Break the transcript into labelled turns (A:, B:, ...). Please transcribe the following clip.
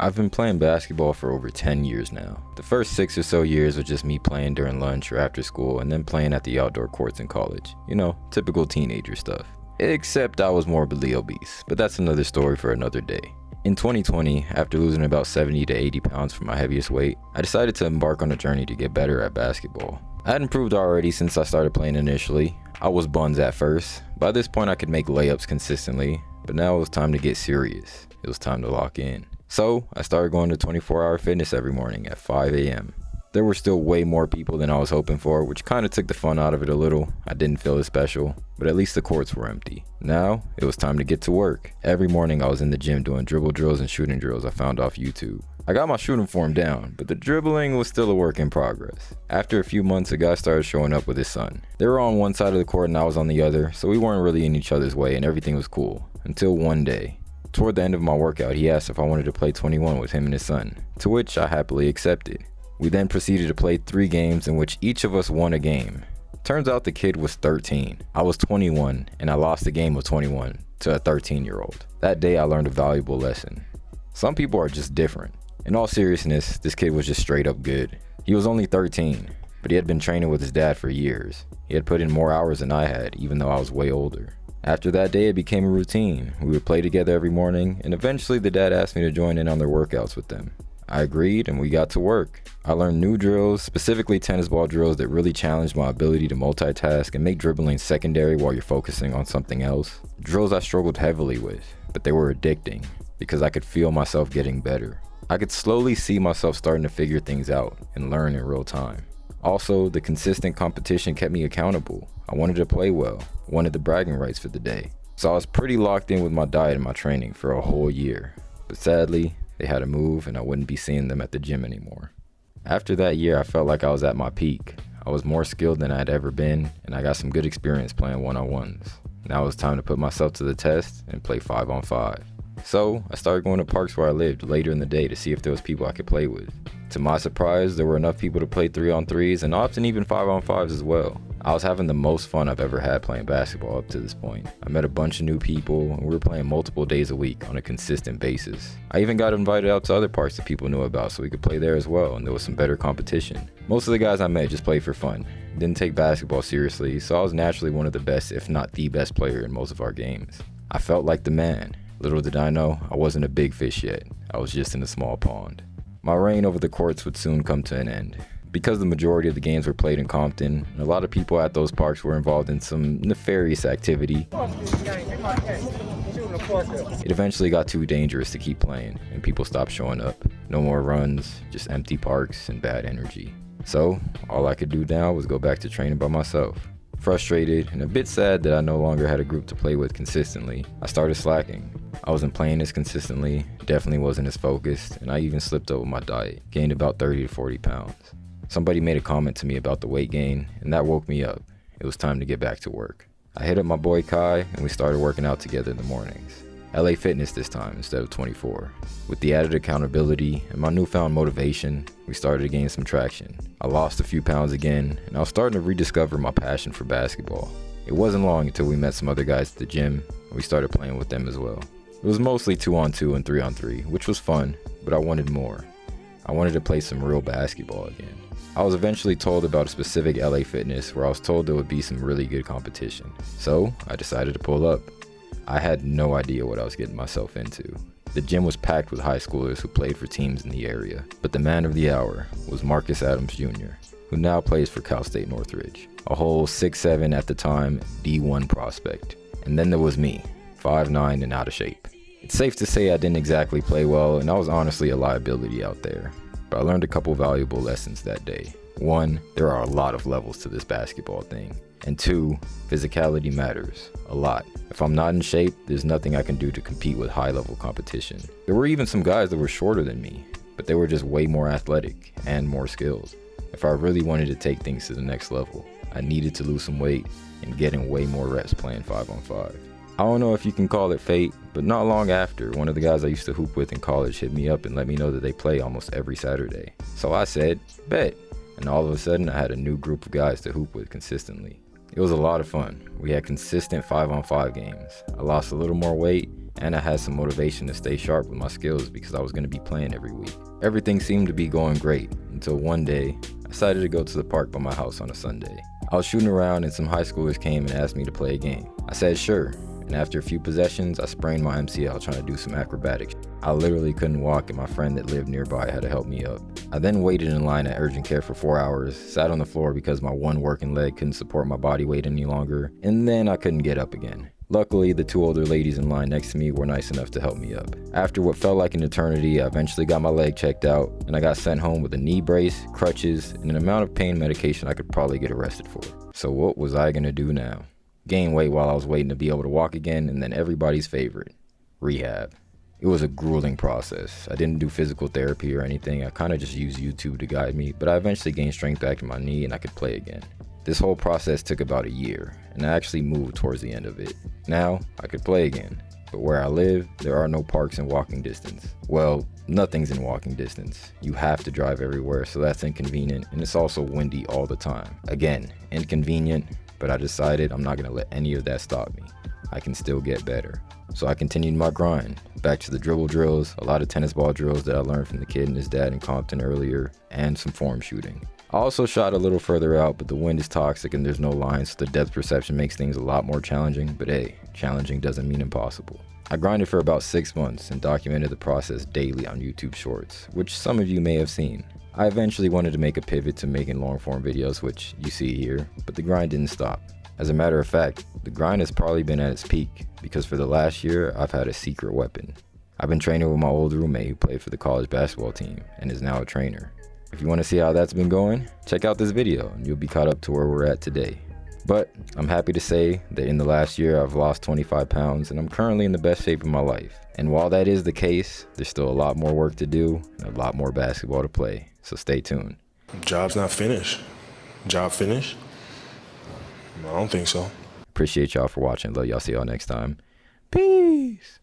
A: I've been playing basketball for over 10 years now. The first 6 or so years were just me playing during lunch or after school and then playing at the outdoor courts in college. You know, typical teenager stuff. Except I was morbidly obese, but that's another story for another day. In 2020, after losing about 70 to 80 pounds from my heaviest weight, I decided to embark on a journey to get better at basketball. I had improved already since I started playing initially. I was buns at first. By this point I could make layups consistently, but now it was time to get serious. It was time to lock in. So I started going to 24-hour fitness every morning at 5 a.m. There were still way more people than I was hoping for, which kind of took the fun out of it a little. I didn't feel as special, but at least the courts were empty. Now, it was time to get to work. Every morning I was in the gym doing dribble drills and shooting drills I found off YouTube. I got my shooting form down, but the dribbling was still a work in progress. After a few months, a guy started showing up with his son. They were on one side of the court and I was on the other, so we weren't really in each other's way and everything was cool. Until one day. Toward the end of my workout, he asked if I wanted to play 21 with him and his son, to which I happily accepted. We then proceeded to play 3 games in which each of us won a game. Turns out the kid was 13. I was 21 and I lost a game of 21 to a 13-year-old. That day I learned a valuable lesson. Some people are just different. In all seriousness, this kid was just straight up good. He was only 13, but he had been training with his dad for years. He had put in more hours than I had, even though I was way older. After that day, it became a routine. We would play together every morning, and eventually the dad asked me to join in on their workouts with them. I agreed, and we got to work. I learned new drills, specifically tennis ball drills that really challenged my ability to multitask and make dribbling secondary while you're focusing on something else. Drills I struggled heavily with, but they were addicting because I could feel myself getting better. I could slowly see myself starting to figure things out and learn in real time. Also, the consistent competition kept me accountable. I wanted to play well, wanted the bragging rights for the day. So I was pretty locked in with my diet and my training for a whole year. But sadly, they had to move and I wouldn't be seeing them at the gym anymore. After that year, I felt like I was at my peak. I was more skilled than I'd ever been, and I got some good experience playing one-on-ones. Now it was time to put myself to the test and play 5-on-5. So I started going to parks where I lived later in the day to see if there was people I could play with. To my surprise, there were enough people to play 3-on-3s and often even 5-on-5s as well. I was having the most fun I've ever had playing basketball up to this point. I met a bunch of new people and we were playing multiple days a week on a consistent basis. I even got invited out to other parks that people knew about so we could play there as well, and there was some better competition. Most of the guys I met just played for fun, didn't take basketball seriously, so I was naturally one of the best, if not the best player in most of our games. I felt like the man. Little did I know, I wasn't a big fish yet. I was just in a small pond. My reign over the courts would soon come to an end. Because the majority of the games were played in Compton, a lot of people at those parks were involved in some nefarious activity. It eventually got too dangerous to keep playing, and people stopped showing up. No more runs, just empty parks and bad energy. So, all I could do now was go back to training by myself. Frustrated and a bit sad that I no longer had a group to play with consistently, I started slacking. I wasn't playing as consistently, definitely wasn't as focused, and I even slipped up with my diet, gained about 30 to 40 pounds. Somebody made a comment to me about the weight gain, and that woke me up. It was time to get back to work. I hit up my boy Kai, and we started working out together in the mornings. LA Fitness this time instead of 24. With the added accountability and my newfound motivation, we started to gain some traction. I lost a few pounds again, and I was starting to rediscover my passion for basketball. It wasn't long until we met some other guys at the gym, and we started playing with them as well. It was mostly 2-on-2 and 3-on-3, which was fun, but I wanted more. I wanted to play some real basketball again. I was eventually told about a specific LA Fitness where I was told there would be some really good competition. So I decided to pull up. I had no idea what I was getting myself into. The gym was packed with high schoolers who played for teams in the area, but the man of the hour was Marcus Adams Jr., who now plays for Cal State Northridge. A whole 6'7" at the time, D1 prospect. And then there was me, 5'9" and out of shape. It's safe to say I didn't exactly play well, and I was honestly a liability out there. But I learned a couple valuable lessons that day. 1, there are a lot of levels to this basketball thing. And 2, physicality matters a lot. If I'm not in shape, there's nothing I can do to compete with high-level competition. There were even some guys that were shorter than me, but they were just way more athletic and more skilled. If I really wanted to take things to the next level, I needed to lose some weight and get in way more reps playing 5-on-5. I don't know if you can call it fate, but not long after, one of the guys I used to hoop with in college hit me up and let me know that they play almost every Saturday. So I said, bet. And all of a sudden, I had a new group of guys to hoop with consistently. It was a lot of fun. We had consistent 5-on-5 games. I lost a little more weight, and I had some motivation to stay sharp with my skills because I was going to be playing every week. Everything seemed to be going great until one day I decided to go to the park by my house on a Sunday. I was shooting around and some high schoolers came and asked me to play a game. I said sure, and after a few possessions I sprained my MCL trying to do some acrobatics. I literally couldn't walk and my friend that lived nearby had to help me up. I then waited in line at urgent care for 4 hours, sat on the floor because my one working leg couldn't support my body weight any longer, and then I couldn't get up again. Luckily, the 2 older ladies in line next to me were nice enough to help me up. After what felt like an eternity, I eventually got my leg checked out, and I got sent home with a knee brace, crutches, and an amount of pain medication I could probably get arrested for. So what was I gonna do now? Gain weight while I was waiting to be able to walk again, and then everybody's favorite, rehab. It was a grueling process. I didn't do physical therapy or anything. I kind of just used YouTube to guide me, but I eventually gained strength back in my knee and I could play again. This whole process took about a year, and I actually moved towards the end of it. Now, I could play again, but where I live, there are no parks in walking distance. Well, nothing's in walking distance. You have to drive everywhere, so that's inconvenient, and it's also windy all the time. Again, inconvenient, but I decided I'm not gonna let any of that stop me. I can still get better. So I continued my grind, back to the dribble drills, a lot of tennis ball drills that I learned from the kid and his dad in Compton earlier, and some form shooting. I also shot a little further out, but the wind is toxic and there's no lines, so the depth perception makes things a lot more challenging, but hey, challenging doesn't mean impossible. I grinded for about 6 months and documented the process daily on YouTube Shorts, which some of you may have seen. I eventually wanted to make a pivot to making long form videos, which you see here, but the grind didn't stop. As a matter of fact, the grind has probably been at its peak, because for the last year, I've had a secret weapon. I've been training with my old roommate who played for the college basketball team and is now a trainer. If you want to see how that's been going, check out this video and you'll be caught up to where we're at today. But I'm happy to say that in the last year, I've lost 25 pounds and I'm currently in the best shape of my life. And while that is the case, there's still a lot more work to do and a lot more basketball to play, so stay tuned.
B: Job's not finished. Job finished? I don't think so.
A: Appreciate y'all for watching. Love y'all. See y'all next time. Peace.